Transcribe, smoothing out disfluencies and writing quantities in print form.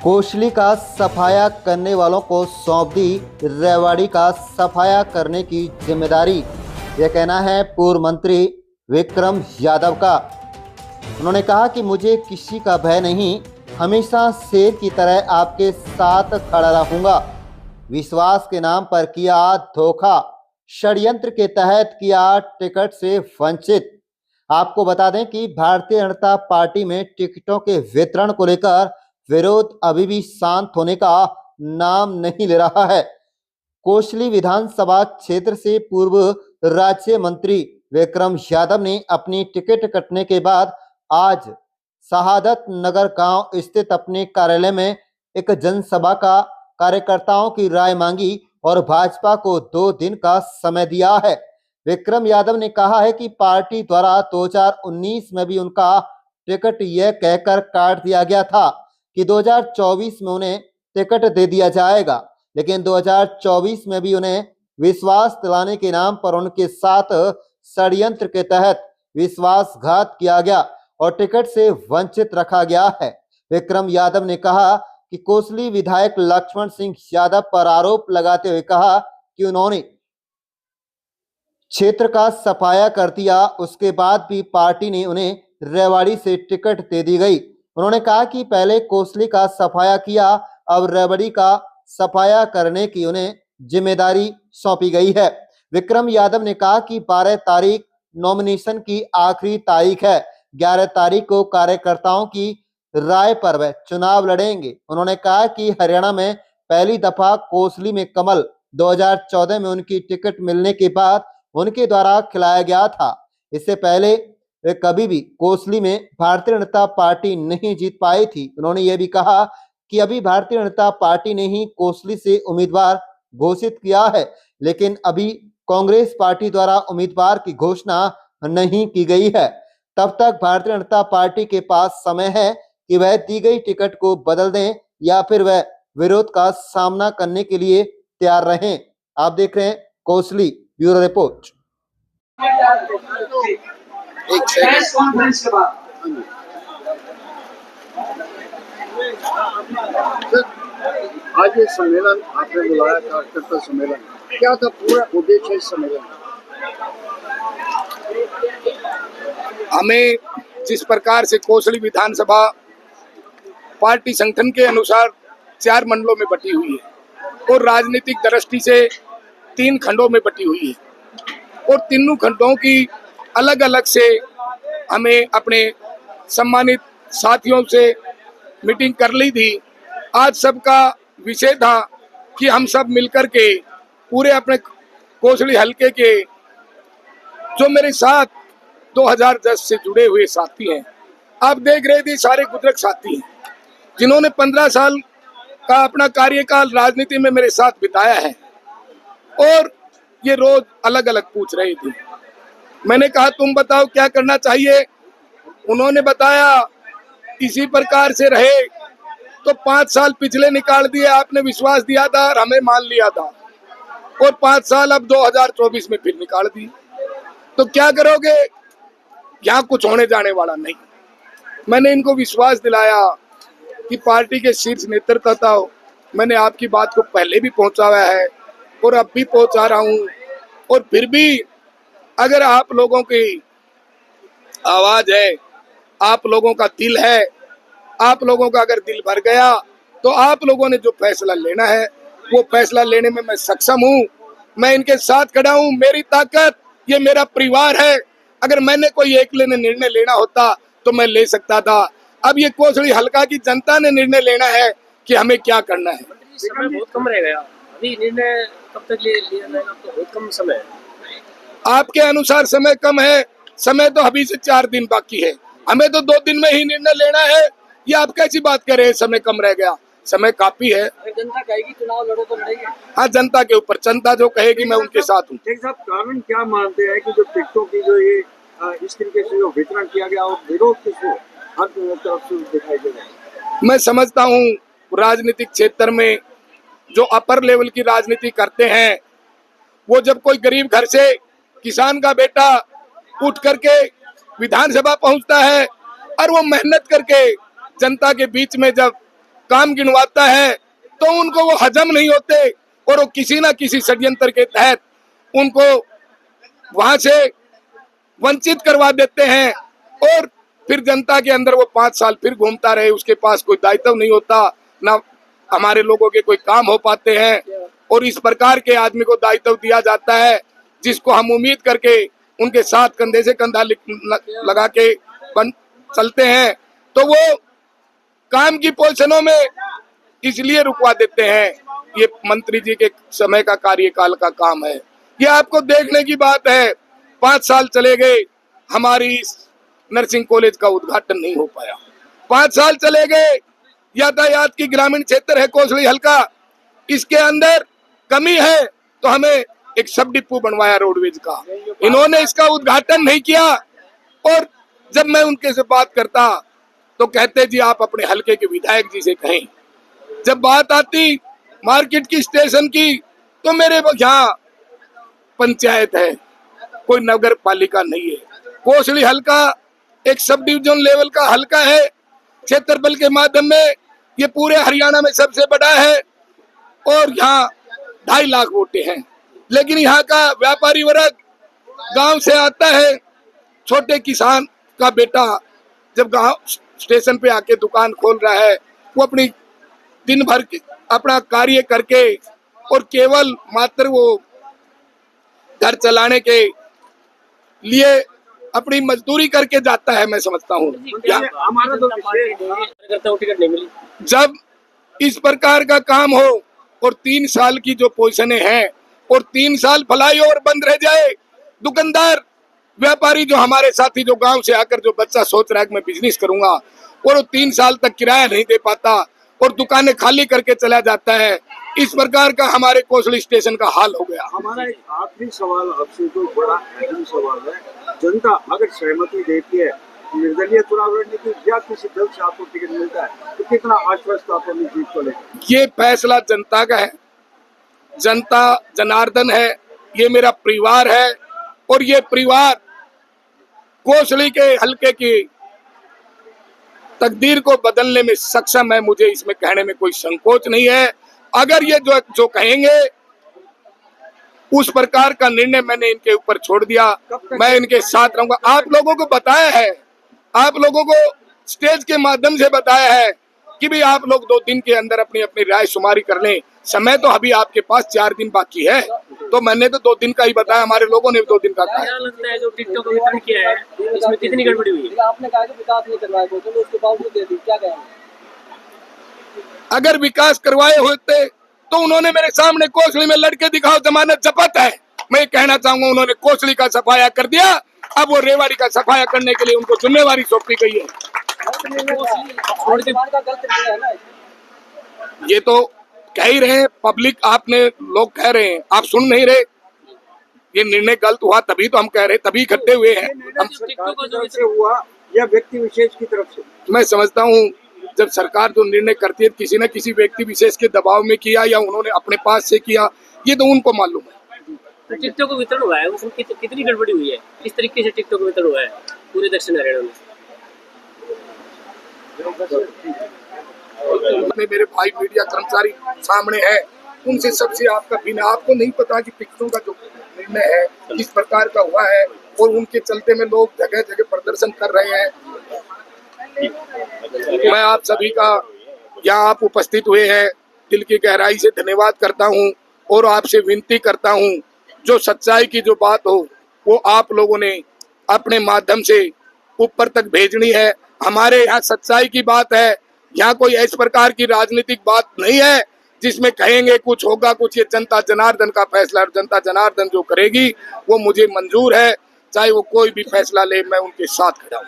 कोसली का सफाया करने वालों को सौंप दी रेवाड़ी का सफाया करने की जिम्मेदारी। यह कहना है पूर्व मंत्री विक्रम यादव का। उन्होंने कहा कि मुझे किसी का भय नहीं, हमेशा शेर की तरह आपके साथ खड़ा रहूंगा। विश्वास के नाम पर किया धोखा, षड्यंत्र के तहत किया टिकट से वंचित। आपको बता दें कि भारतीय जनता पार्टी में टिकटों के वितरण को लेकर विरोध अभी भी शांत होने का नाम नहीं ले रहा है। कोसली विधानसभा क्षेत्र से पूर्व राज्य मंत्री विक्रम यादव ने अपनी टिकट कटने के बाद आज शहादत नगर गांव स्थित अपने कार्यालय में एक जनसभा का कार्यकर्ताओं की राय मांगी और भाजपा को 2 दिन का समय दिया है। विक्रम यादव ने कहा है कि पार्टी द्वारा 2019 में भी उनका टिकट यह कहकर काट दिया गया था कि 2024 में उन्हें टिकट दे दिया जाएगा, लेकिन 2024 में भी उन्हें विश्वास दिलाने के नाम पर उनके साथ षड्यंत्र के तहत विश्वासघात किया गया और टिकट से वंचित रखा गया है। विक्रम यादव ने कहा कि कोसली विधायक लक्ष्मण सिंह यादव पर आरोप लगाते हुए कहा कि उन्होंने क्षेत्र का सफाया कर दिया, उसके बाद भी पार्टी ने उन्हें रेवाड़ी से टिकट दे दी गई। उन्होंने कहा कि पहले कोसली का सफाया किया, अब रेवाड़ी का सफाया करने की उन्हें जिम्मेदारी सौंपी गई है। विक्रम यादव ने कहा कि 12 तारीख नॉमिनेशन की आखिरी तारीख है, 11 तारीख को कार्यकर्ताओं की राय पर वह चुनाव लड़ेंगे। उन्होंने कहा कि हरियाणा में पहली दफा कोसली में कमल 2014 में उनकी टिकट मिलने के बाद उनके द्वारा खिलाया गया था। इससे पहले वे कभी भी कोसली में भारतीय जनता पार्टी नहीं जीत पाई थी। उन्होंने ये भी कहा कि अभी भारतीय जनता पार्टी ने ही कोसली से उम्मीदवार घोषित किया है, लेकिन अभी कांग्रेस पार्टी द्वारा उम्मीदवार की घोषणा नहीं की गई है। तब तक भारतीय जनता पार्टी के पास समय है कि वह दी गई टिकट को बदल दें या फिर वह विरोध का सामना करने के लिए तैयार रहें। आप देख रहे हैं Kosli, bureau report. Press conference के बाद आज ये सम्मेलन आपने बुलाया था, कार्यकर्ता सम्मेलन, क्या था पूरा उद्देश्य इस सम्मेलन? हमें जिस प्रकार से कोसली विधानसभा पार्टी संगठन के अनुसार 4 मंडलों में बटी हुई है और राजनीतिक दृष्टि से 3 खंडों में बटी हुई है और तीनों खंडों की अलग अलग से हमें अपने सम्मानित साथियों से मीटिंग कर ली थी। आज सबका विषय था कि हम सब मिलकर के पूरे अपने कोसली हलके के जो मेरे साथ 2010 से जुड़े हुए साथी हैं, आप देख रहे थे सारे गुजरक साथी हैं जिन्होंने 15 साल का अपना कार्यकाल राजनीति में मेरे साथ बिताया है और ये रोज अलग अलग पूछ रहे थे। मैंने कहा तुम बताओ क्या करना चाहिए। उन्होंने बताया इसी प्रकार से रहे तो 5 साल पिछले निकाल दिए, आपने विश्वास दिया था और हमें मान लिया था और 5 साल अब 2024 में फिर निकाल दिए, तो क्या करोगे? यहाँ कुछ होने जाने वाला नहीं। मैंने इनको विश्वास दिलाया कि पार्टी के शीर्ष नेतृत्व था, मैंने आपकी बात को पहले भी पहुंचाया है और अब भी पहुंचा रहा हूं और फिर भी अगर आप लोगों की आवाज है, आप लोगों का दिल है, आप लोगों का अगर दिल भर गया तो आप लोगों ने जो फैसला लेना है वो फैसला लेने में मैं सक्षम हूं। मैं इनके साथ खड़ा हूं, मेरी ताकत ये मेरा परिवार है। अगर मैंने कोई अकेले ने निर्णय लेना होता तो मैं ले सकता था। अब ये कोसली हल्का की जनता ने निर्णय लेना है कि हमें क्या करना है। समय बहुत कम रह गया, अभी निर्णय कब तक लिया जाएगा? तो बहुत कम समय है। आपके अनुसार समय कम है, समय तो अभी से 4 दिन बाकी है, हमें तो 2 दिन में ही निर्णय लेना है। ये आप कैसी बात कर रहे हैं समय कम रह गया? समय काफी है। जनता कहेगी चुनाव लड़ो तो लड़ेंगे। हाँ, जनता के ऊपर, जनता जो कहेगी मैं उनके साथ हूँ। साहब, कारण क्या मानते हैं कि जो टिकटों की जो ये इस तरीके से जो वितरण किया गया और विरोध किसको हर तरफ से दिखाई दे रहा है? मैं समझता हूँ राजनीतिक क्षेत्र में जो अपर लेवल की राजनीति करते हैं वो जब कोई गरीब घर से किसान का बेटा उठ करके विधानसभा पहुंचता है और वो मेहनत करके जनता के बीच में जब काम गिनवाता है तो उनको वो हजम नहीं होते और वो किसी ना किसी षड्यंत्र के तहत उनको वहां से वंचित करवा देते हैं और फिर जनता के अंदर वो 5 साल फिर घूमता रहे, उसके पास कोई दायित्व नहीं होता, ना हमारे लोगों के कोई काम हो पाते हैं। और इस प्रकार के आदमी को दायित्व दिया जाता है जिसको हम उम्मीद करके उनके साथ कंधे से कंधा लगा के चलते हैं, तो वो काम की पोजीशनों में इसलिए रुकवा देते हैं। ये मंत्री जी के समय का कार्यकाल का काम है, ये आपको देखने की बात है। 5 साल चले गए, हमारी नर्सिंग कॉलेज का उद्घाटन नहीं हो पाया। 5 साल चले गए, यातायात की ग्रामीण क्षेत्र है कोसली हल्का, इसके अंदर कमी है तो हमें एक सब डिपो बनवाया रोडवेज का, इन्होंने इसका उद्घाटन नहीं किया। और जब मैं उनके से बात करता तो कहते जी आप अपने हल्के के विधायक जी से कहें। जब बात आती मार्केट की स्टेशन की तो मेरे यहाँ पंचायत है, कोई नगर पालिका नहीं है। कोसली हल्का एक सब डिवीजन लेवल का हल्का है, क्षेत्रफल के माध्यम में ये पूरे हरियाणा में सबसे बड़ा है और यहाँ 2.5 लाख वोटें हैं। लेकिन यहाँ का व्यापारी वर्ग गांव से आता है, छोटे किसान का बेटा जब गांव स्टेशन पे आके दुकान खोल रहा है, वो अपनी दिन भर अपना कार्य करके और केवल मात्र वो घर चलाने के लिए अपनी मजदूरी करके जाता है। मैं समझता हूँ हमारा तो टिकट नहीं मिली। जब इस प्रकार का काम हो और 3 साल की जो पोजीशनें हैं और 3 साल फ्लाईओवर बंद रह जाए, दुकानदार व्यापारी जो हमारे साथी जो गांव से आकर जो बच्चा सोच रहा है कि मैं बिजनेस करूंगा और वो 3 साल तक किराया नहीं दे पाता और दुकानें खाली करके चला जाता है, इस प्रकार का हमारे कोसली स्टेशन का हाल हो गया। हमारा एक आखिरी सवाल आपसे जो बड़ा अहम सवाल है, जनता अगर सहमति देती है निर्दलीय चुनाव लड़ने की या किसी दल से आपको टिकट मिलता है तो कितना आश्वस्त आप अपनी जीत को लेकर? ये फैसला जनता का है, जनता जनार्दन है, ये मेरा परिवार है और ये परिवार कोसली के हल्के की तकदीर को बदलने में सक्षम है। मुझे इसमें कहने में कोई संकोच नहीं है। अगर ये जो कहेंगे उस प्रकार का निर्णय मैंने इनके ऊपर छोड़ दिया, मैं इनके साथ रहूंगा। आप लोगों को बताया है, आप लोगों को स्टेज के माध्यम से बताया है कि भी आप लोग 2 दिन के अंदर अपनी अपनी राय शुमारी कर लें। समय तो अभी आपके पास 4 दिन बाकी है, तो मैंने तो 2 दिन का ही बताया, हमारे लोगों ने 2 दिन का कहा। क्या लगता है जो टिकटों का वितरण किया है इसमें कितनी गड़बड़ी हुई है? आपने कहा कि विकास नहीं करवाया तो उसके बावजूद दे दी, क्या कहेंगे? अगर विकास करवाए होते तो उन्होंने मेरे सामने कोसली में लड़के दिखाओ जमानत जब्त है। मैं कहना चाहूंगा उन्होंने कोसली का सफाया कर दिया, अब वो रेवाड़ी का सफाया करने के लिए उनको जिम्मेवारी सौंपी गई है। ये तो कह ही रहे हैं पब्लिक, आपने लोग कह रहे हैं, आप सुन नहीं रहे। ये निर्णय गलत हुआ तभी तो हम कह रहे, तभी इकट्ठे हुए हैं हम। से हुआ या व्यक्ति विशेष की तरफ से? मैं समझता हूँ जब सरकार जो निर्णय करती है किसी न किसी व्यक्ति विशेष के दबाव में किया या उन्होंने अपने पास से किया, ये तो उनको मालूम है। तो टिकटों को वितरण हुआ है, उसमें कितनी गड़बड़ी हुई है? किस तरीके से टिकटों को वितरण हुआ है पूरे दक्षिण हरियाणा में? मेरे भाई मीडिया कर्मचारी सामने हैं, उनसे सबसे आपका बिना आपको नहीं पता कि टिकटों का जो निर्णय है किस प्रकार का हुआ है और उनके चलते में लोग जगह जगह प्रदर्शन कर रहे हैं। मैं आप सभी का यहाँ आप उपस्थित हुए हैं दिल की गहराई से धन्यवाद करता हूँ और आपसे विनती करता हूँ जो सच्चाई की जो बात हो वो आप लोगों ने अपने माध्यम से ऊपर तक भेजनी है। हमारे यहाँ सच्चाई की बात है, यहाँ कोई इस प्रकार की राजनीतिक बात नहीं है जिसमें कहेंगे कुछ होगा कुछ। ये जनता जनार्दन का फैसला है, जनता जनार्दन जो करेगी वो मुझे मंजूर है, चाहे वो कोई भी फैसला ले, मैं उनके साथ खड़ा हूँ।